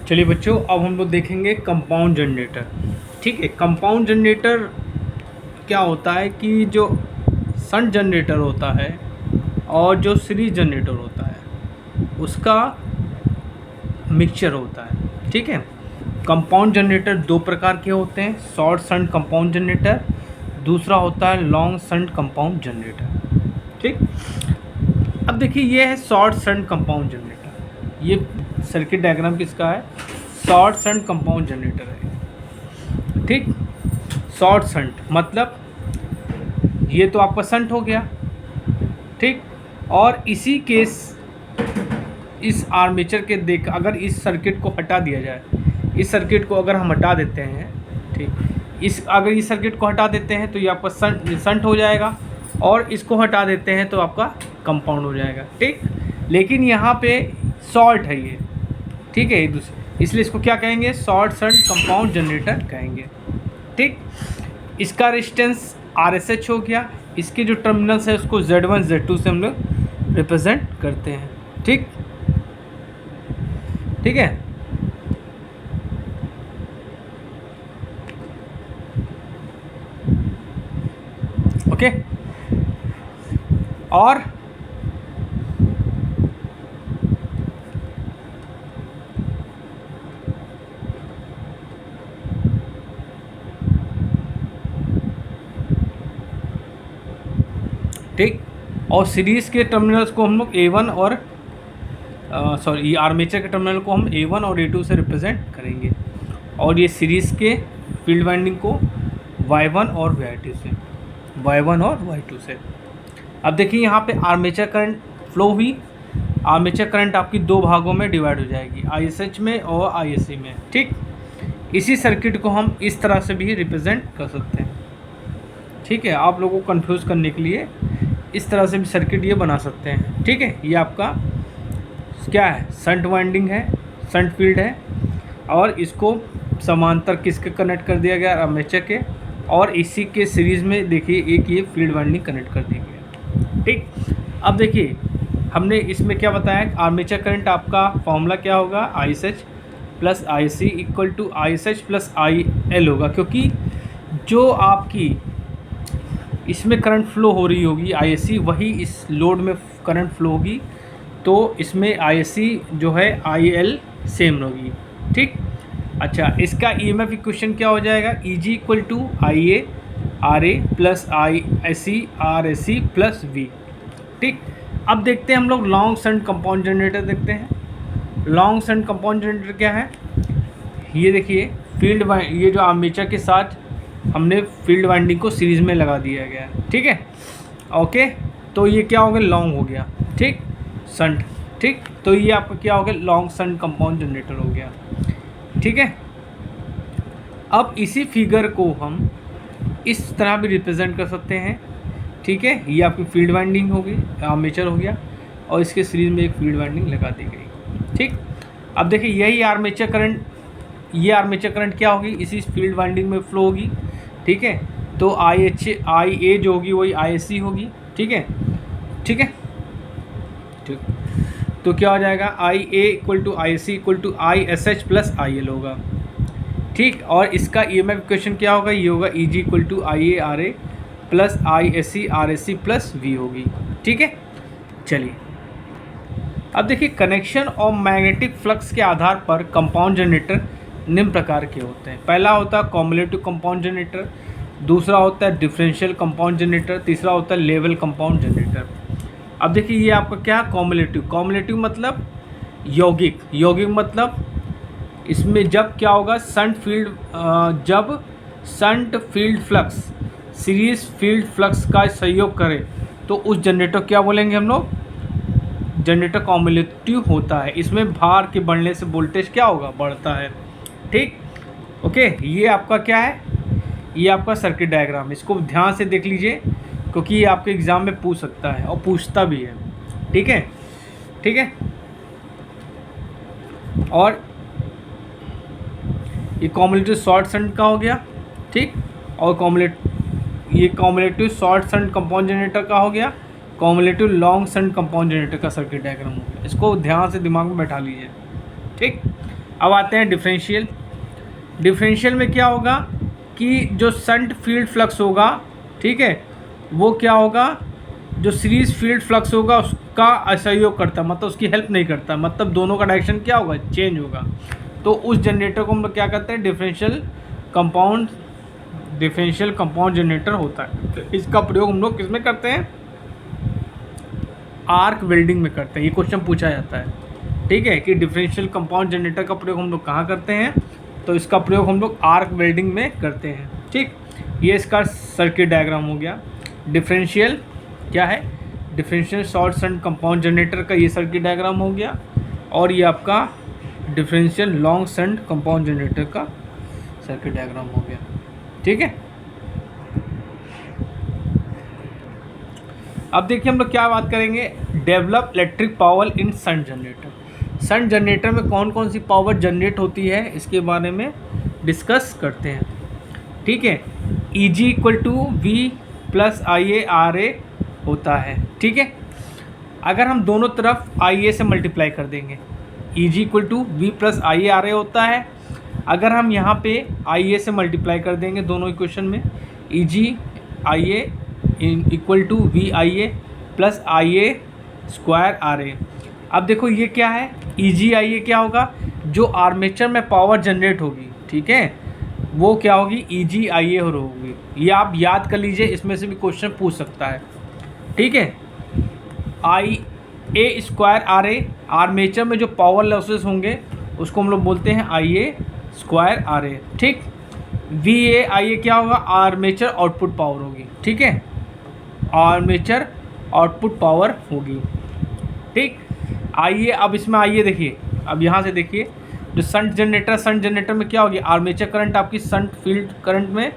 चलिए बच्चों, अब हम लोग देखेंगे कंपाउंड जनरेटर। ठीक है, कंपाउंड जनरेटर क्या होता है कि जो शंट जनरेटर होता है और जो सीरीज जनरेटर होता है उसका मिक्सचर होता है। ठीक है, कंपाउंड जनरेटर दो प्रकार के होते हैं, शॉर्ट शंट कंपाउंड जनरेटर, दूसरा होता है लॉन्ग शंट कंपाउंड जनरेटर। ठीक, अब देखिए ये है शॉर्ट शंट कंपाउंड जनरेटर। ये सर्किट डायग्राम किसका है? शॉर्ट शंट कंपाउंड जनरेटर है। ठीक, शॉर्ट शंट मतलब ये तो आपका शंट हो गया। ठीक, और इसी केस इस आर्मेचर के देख अगर इस सर्किट को हटा दिया जाए, इस सर्किट को अगर हम हटा देते हैं, ठीक, अगर इस सर्किट को हटा देते हैं तो ये आपका शंट हो जाएगा, और इसको हटा देते हैं तो आपका कंपाउंड हो जाएगा। ठीक, लेकिन यहाँ पे शॉर्ट है ये, ठीक है, इसलिए इसको क्या कहेंगे? शॉर्ट शंट कंपाउंड जनरेटर कहेंगे। ठीक, इसका रेजिस्टेंस RSH हो गया, इसके जो टर्मिनल्स है उसको Z1 Z2 से हम लोग रिप्रेजेंट करते हैं। ठीक, ठीक है, ओके। और ठीक, और सीरीज़ के टर्मिनल्स को हम लोग A1 और सॉरी आर्मेचर के टर्मिनल को हम A1 और A2 से रिप्रेजेंट करेंगे, और ये सीरीज़ के फील्ड वाइंडिंग को Y1 और Y2 से, Y1 और Y2 से। अब देखिए यहाँ पे आर्मेचर करंट फ्लो हुई। आर्मेचर करंट आपकी दो भागों में डिवाइड हो जाएगी, ISH में और ISC में। ठीक, इसी सर्किट को हम इस तरह से भी रिप्रेजेंट कर सकते हैं। ठीक है, आप लोगों को कंफ्यूज करने के लिए इस तरह से भी सर्किट ये बना सकते हैं। ठीक है, ये आपका क्या है? शंट वाइंडिंग है, शंट फील्ड है, और इसको समांतर किसके कनेक्ट कर दिया गया? आर्मेचर के, और इसी के सीरीज़ में देखिए एक ये फील्ड वाइंडिंग कनेक्ट कर दी गई। ठीक, अब देखिए हमने इसमें क्या बताया? आर्मेचर करंट आपका फॉर्मूला क्या होगा? ISH plus IC equal to ISH plus IL होगा, क्योंकि जो आपकी इसमें करंट फ्लो हो रही होगी ISC, वही इस लोड में करंट फ्लो होगी, तो इसमें ISC जो है IL सेम होगी। ठीक, अच्छा, इसका EMF इक्वेशन क्या हो जाएगा? EG equal to IA RA plus ISC RSC plus V। ठीक, अब देखते हैं हम लोग लॉन्ग शंट कंपाउंड जनरेटर देखते हैं। लॉन्ग शंट कंपाउंड जनरेटर क्या है? ये देखिए ये जो आर्मेचर के साथ हमने फील्ड वाइंडिंग को सीरीज़ में लगा दिया गया है। ठीक है, ओके, तो ये क्या हो गया? लॉन्ग हो गया। ठीक, शंट। ठीक, तो ये आपका क्या हो गया? लॉन्ग शंट कंपाउंड जनरेटर हो गया। ठीक है, अब इसी फिगर को हम इस तरह भी रिप्रेजेंट कर सकते हैं। ठीक है, ये आपकी फील्ड वाइंडिंग होगी, आर्मेचर हो गया, और इसके सीरीज में एक फील्ड वाइंडिंग लगा दी गई। ठीक, अब देखिए यही आर्मेचर करंट, ये आर्मेचर करंट क्या होगी? इसी फील्ड वाइंडिंग में फ्लो होगी। ठीक है, तो IA जो होगी वही ISC होगी। ठीक है, ठीक है, ठीक, तो क्या हो जाएगा? IA equal to ISC equal to ISH plus IL होगा। ठीक, और इसका EMF इक्वेशन क्या होगा? ये होगा EG equal to IA RA plus ISC RSC plus V होगी। ठीक है, चलिए अब देखिए कनेक्शन और मैग्नेटिक फ्लक्स के आधार पर कंपाउंड जनरेटर निम्न प्रकार के होते हैं। पहला होता है कॉम्युलेटिव कंपाउंड जनरेटर, दूसरा होता है डिफरेंशियल कंपाउंड जनरेटर, तीसरा होता है लेवल कंपाउंड जनरेटर। अब देखिए ये आपका क्या है? कॉम्युलेटिव मतलब यौगिक। यौगिक मतलब इसमें जब क्या होगा? जब shunt field flux series field flux का सहयोग करे तो उस जनरेटर क्या बोलेंगे हम लोग? जनरेटर कॉम्युलेटिव होता है। इसमें भार के बढ़ने से वोल्टेज क्या होगा? बढ़ता है। ठीक, ओके, ये आपका क्या है? ये आपका सर्किट डायग्राम। इसको ध्यान से देख लीजिए, क्योंकि ये आपके एग्ज़ाम में पूछ सकता है और पूछता भी है। ठीक है, ठीक है, और ये कॉम्युलेटिव शॉर्ट शंट का हो गया। ठीक, और ये cumulative short shunt compound generator का हो गया, cumulative long shunt compound generator का सर्किट डायग्राम हो गया। इसको ध्यान से दिमाग में बैठा लीजिए। ठीक, अब आते हैं डिफरेंशियल। डिफरेंशियल में क्या होगा कि जो शंट फील्ड फ्लक्स होगा, ठीक है, वो क्या होगा, जो सीरीज फील्ड फ्लक्स होगा उसका असहयोग करता है, मतलब उसकी हेल्प नहीं करता, मतलब दोनों का डायरेक्शन क्या होगा, चेंज होगा। तो उस जनरेटर को हम लोग क्या कहते हैं, डिफरेंशियल कंपाउंड जनरेटर होता है। तो इसका प्रयोग हम लोग किसमें करते हैं, आर्क वेल्डिंग में करते हैं। ये क्वेश्चन पूछा जाता है, ठीक है, कि डिफरेंशियल कंपाउंड जनरेटर का प्रयोग हम लोग कहाँ करते हैं, तो इसका प्रयोग हम लोग आर्क वेल्डिंग में करते हैं। ठीक, ये इसका सर्किट डायग्राम हो गया। डिफरेंशियल क्या है, differential short shunt compound generator का ये सर्किट डायग्राम हो गया, और ये आपका differential long shunt compound generator का सर्किट डायग्राम हो गया। ठीक है, अब देखिए हम लोग क्या बात करेंगे, develop electric power in shunt generator. Shunt generator में कौन कौन सी पावर जनरेट होती है, इसके बारे में डिस्कस करते हैं। ठीक है, Eg equal to V plus IA होता है। ठीक है, अगर हम दोनों तरफ IA से मल्टीप्लाई कर देंगे, Eg equal to V plus IA होता है। अगर हम यहाँ पे IA से मल्टीप्लाई कर देंगे दोनों इक्वेशन में, Eg IA equal to V IA plus IA square RA। अब देखो ये क्या है, Eg IA क्या होगा, जो आर्मेचर में पावर जनरेट होगी, ठीक है, वो क्या होगी, Eg IA होगी। ये आप याद कर लीजिए, इसमें से भी क्वेश्चन पूछ सकता है। ठीक है, IA स्क्वायर RA, आर्मेचर में जो पावर लॉसेस होंगे उसको हम लोग बोलते हैं IA स्क्वायर RA। ठीक, VA IA क्या होगा, आर्मेचर आउटपुट पावर होगी। ठीक है, आर्मेचर आउटपुट पावर होगी। ठीक, आइए अब इसमें आइए देखिए, अब यहाँ से देखिए, जो शंट जनरेटर में क्या होगी, आर्मेचर करंट आपकी शंट फील्ड करंट में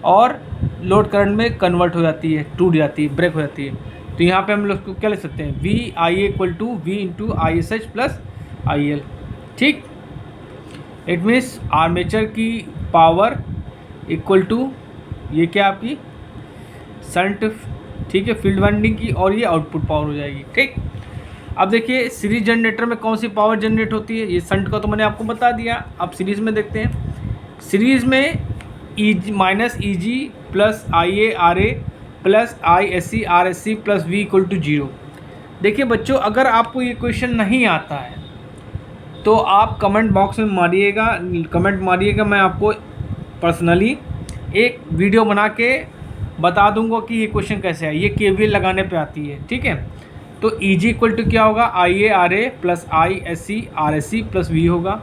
और लोड करंट में कन्वर्ट हो जाती है, टूट जाती है, ब्रेक हो जाती है। तो यहाँ पे हम लोग क्या लिख सकते हैं, V IA equal to V into ISH plus IL। ठीक, इट मीन्स आर्मेचर की पावर इक्वल टू ये क्या आपकी शंट, ठीक है, फील्ड वाइंडिंग की, और ये आउटपुट पावर हो जाएगी। ठीक, अब देखिए सीरीज जनरेटर में कौन सी पावर जनरेट होती है, ये शंट का तो मैंने आपको बता दिया। अब सीरीज में देखते हैं। सीरीज में minus EG plus IA RA plus ISC RSC plus V equal to 0। देखिए बच्चों, अगर आपको ये क्वेश्चन नहीं आता है तो आप कमेंट बॉक्स में मारिएगा, कमेंट मारिएगा, मैं आपको पर्सनली एक वीडियो बना के बता दूंगा कि ये क्वेश्चन कैसे है। ये KVL लगाने पे आती है। ठीक है, तो EG इक्वल टू क्या होगा, IA RA plus ISC RSC plus V होगा।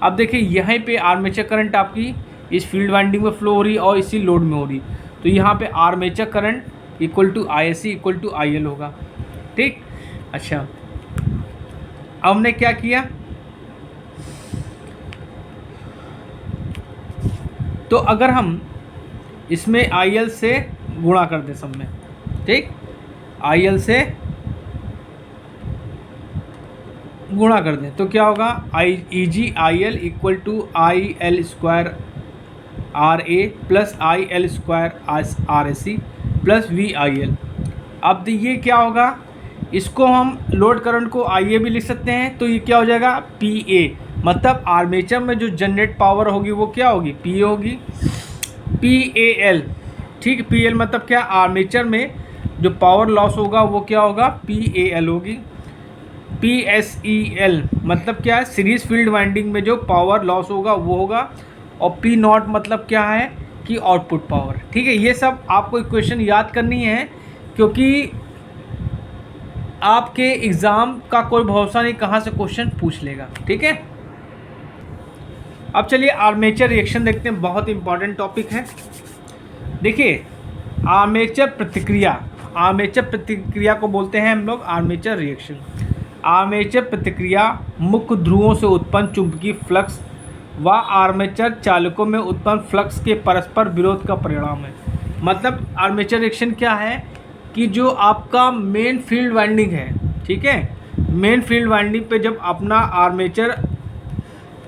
अब देखिए यहीं पे आर्मेचर करंट आपकी इस फील्ड वाइंडिंग में फ्लो हो रही और इसी लोड में हो रही, तो यहाँ पे armature current equal to ISC equal to IL होगा। ठीक, अच्छा अब हमने क्या किया, तो अगर हम इसमें IL से गुणा कर दें सब में, ठीक, IL से गुणा कर दें तो क्या होगा, EG IL equal to IL square RA plus IL square RSC plus VIL। अब ये क्या होगा, इसको हम लोड करंट को IA भी लिख सकते हैं, तो ये क्या हो जाएगा, PA, मतलब आर्मेचर में जो जनरेट पावर होगी वो क्या होगी, PA होगी, PAL। ठीक, PL मतलब क्या, आर्मेचर में जो पावर लॉस होगा वो क्या होगा, PAL होगी। PSEL मतलब क्या है, सीरीज फील्ड वाइंडिंग में जो पावर लॉस होगा वो होगा, और P0 मतलब क्या है कि आउटपुट पावर। ठीक है, ये सब आपको इक्वेशन याद करनी है, क्योंकि आपके एग्ज़ाम का कोई भरोसा नहीं कहाँ से क्वेश्चन पूछ लेगा। ठीक है, अब चलिए आर्मेचर रिएक्शन देखते हैं, बहुत इंपॉर्टेंट टॉपिक है। देखिए आर्मेचर प्रतिक्रिया को बोलते हैं हम लोग आर्मेचर रिएक्शन। आर्मेचर प्रतिक्रिया मुख्य ध्रुवों से उत्पन्न चुंबकीय फ्लक्स व आर्मेचर चालकों में उत्पन्न फ्लक्स के परस्पर विरोध का परिणाम है। मतलब आर्मेचर रिएक्शन क्या है कि जो आपका मेन फील्ड वाइंडिंग है, ठीक है, मेन फील्ड वाइंडिंग पे जब अपना आर्मेचर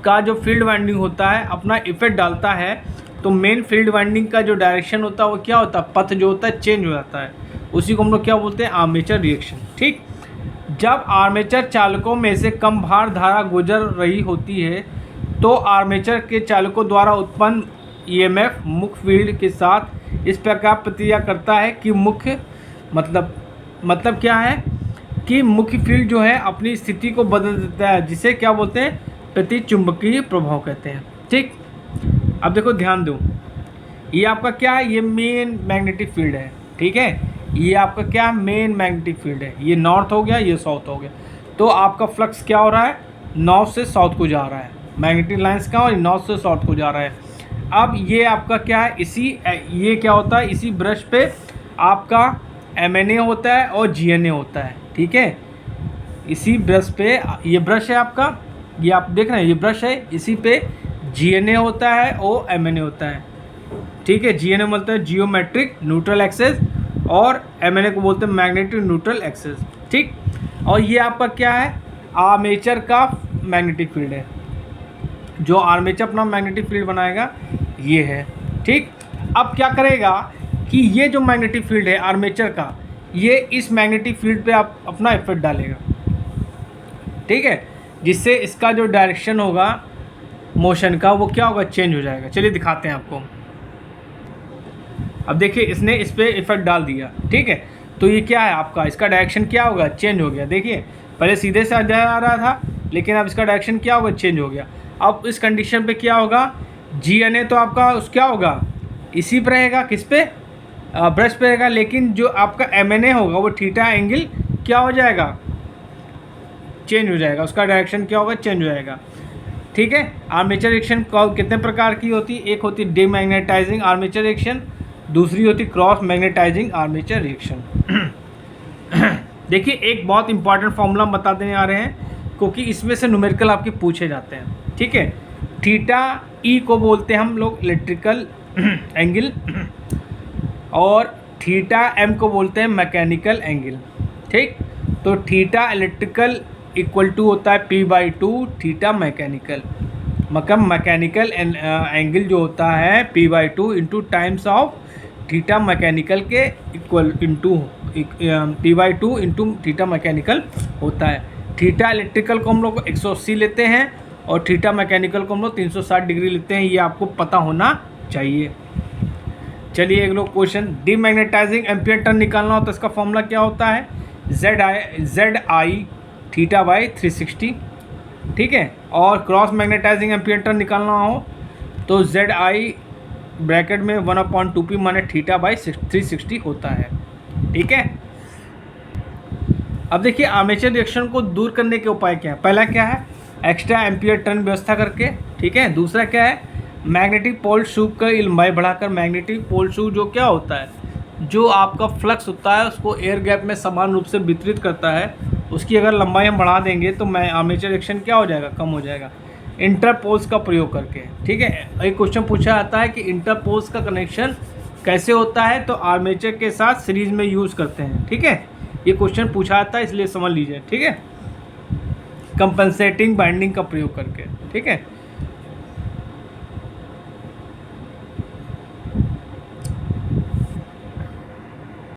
का जो फील्ड वाइंडिंग होता है अपना इफेक्ट डालता है, तो मेन फील्ड वाइंडिंग का जो डायरेक्शन होता है वो क्या होता है, पथ जो होता है चेंज हो जाता है, उसी को हम लोग क्या बोलते हैं, आर्मेचर रिएक्शन। ठीक, जब आर्मेचर चालकों में से कम भार धारा गुजर रही होती है तो आर्मेचर के चालकों द्वारा उत्पन्न ईएमएफ मुख्य फील्ड के साथ इस प्रकार प्रतिक्रिया करता है कि मुख्य मतलब क्या है कि मुख्य फील्ड जो है अपनी स्थिति को बदल देता है, जिसे क्या बोलते हैं, प्रतिचुंबकीय प्रभाव कहते हैं। ठीक, अब देखो ध्यान दो, ये आपका क्या है, ये मेन मैग्नेटिक फील्ड है। ठीक है, ये आपका क्या मेन मैग्नेटिक फील्ड है, ये नॉर्थ हो गया, ये साउथ हो गया। तो आपका फ्लक्स क्या हो रहा है, नॉर्थ से साउथ को जा रहा है, मैग्नेटिक लाइंस का, और नॉर्थ से साउथ को जा रहा है। अब ये आपका क्या है, ये क्या होता है, इसी ब्रश पे आपका MNA होता है और GNA होता है। ठीक है, इसी ब्रश पे, ये ब्रश है आपका, ये आप देख रहे हैं, ये ब्रश है, इसी पे GNA होता है और MNA होता है। ठीक है, GNA बोलते हैं जियोमेट्रिक न्यूट्रल एक्सेस और MNA को बोलते हैं मैग्नेटिक न्यूट्रल एक्सेस। ठीक, और ये आपका क्या है, आर्मेचर का मैग्नेटिक फील्ड है। जो आर्मेचर अपना मैग्नेटिक फील्ड बनाएगा ये है। ठीक, अब क्या करेगा कि ये जो मैग्नेटिक फील्ड है आर्मेचर का, ये इस मैग्नेटिक फील्ड पे आप अपना इफेक्ट डालेगा। ठीक है, जिससे इसका जो डायरेक्शन होगा मोशन का वो क्या होगा, चेंज हो जाएगा। चलिए दिखाते हैं आपको। अब देखिए इसने इस पर इफेक्ट डाल दिया। ठीक है, तो ये क्या है आपका, इसका डायरेक्शन क्या होगा, चेंज हो गया। देखिए पहले सीधे से आ रहा था, लेकिन अब इसका डायरेक्शन क्या होगा, चेंज हो गया। अब इस कंडीशन पे क्या होगा, GNA तो आपका क्या होगा, इसी पर रहेगा, किस पे, ब्रश पे रहेगा, लेकिन जो आपका MNA होगा वो थीटा एंगल क्या हो जाएगा, चेंज हो जाएगा, उसका डायरेक्शन क्या होगा, चेंज हो जाएगा। ठीक है, आर्मेचर रिएक्शन कितने प्रकार की होती है, एक होती है डीमैग्नेटाइजिंग आर्मेचर रिएक्शन, दूसरी होती क्रॉस मैग्नेटाइजिंग आर्मेचर रिएक्शन। देखिए एक बहुत इंपॉर्टेंट फॉर्मूला हम बता देने आ रहे हैं, क्योंकि इसमें से न्यूमेरिकल आपके पूछे जाते हैं। ठीक है, थीटा E को बोलते हैं हम लोग इलेक्ट्रिकल एंगल, और थीटा M को बोलते हैं मैकेनिकल एंगल। ठीक, तो थीटा इलेक्ट्रिकल इक्वल टू होता है P/2 थीटा मैकेनिकल, मतलब मैकेनिकल एंगल जो होता है P/2 into times of theta mechanical के equal into P/2 into theta mechanical होता है। थीटा इलेक्ट्रिकल को हम लोग 180 लेते हैं और थीटा मैकेनिकल को हम लोग 360 डिग्री लेते हैं, ये आपको पता होना चाहिए। चलिए एक लोग क्वेश्चन, डीमैग्नेटाइजिंग एम्पियर टर्न निकालना हो तो इसका फॉर्मूला क्या होता है, ZI थीटा बाई 360। ठीक है, और क्रॉस मैग्नेटाइजिंग एम्पियर टर्न निकालना हो तो ZI ब्रैकेट में 1/2P माने थीटा बाई 360 होता है। ठीक है, अब देखिए आर्मेचर रिएक्शन को दूर करने के उपाय क्या है। पहला क्या है, एक्स्ट्रा एम्पियर टर्न व्यवस्था करके। ठीक है, दूसरा क्या है, मैग्नेटिक पोल शू का लंबाई बढ़ाकर। मैग्नेटिक पोल शू जो क्या होता है, जो आपका फ्लक्स होता है उसको एयर गैप में समान रूप से वितरित करता है, उसकी अगर लंबाई हम बढ़ा देंगे तो आर्मेचर रिएक्शन क्या हो जाएगा, कम हो जाएगा, इंटरपोल्स का प्रयोग करके। ठीक है, एक क्वेश्चन पूछा जाता है कि इंटरपोल्स का कनेक्शन कैसे होता है, तो आर्मेचर के साथ सीरीज में यूज़ करते हैं। ठीक है, ये क्वेश्चन पूछा जाता है, इसलिए समझ लीजिए। ठीक है, कंपनसेटिंग बाइंडिंग का प्रयोग करके। ठीक है।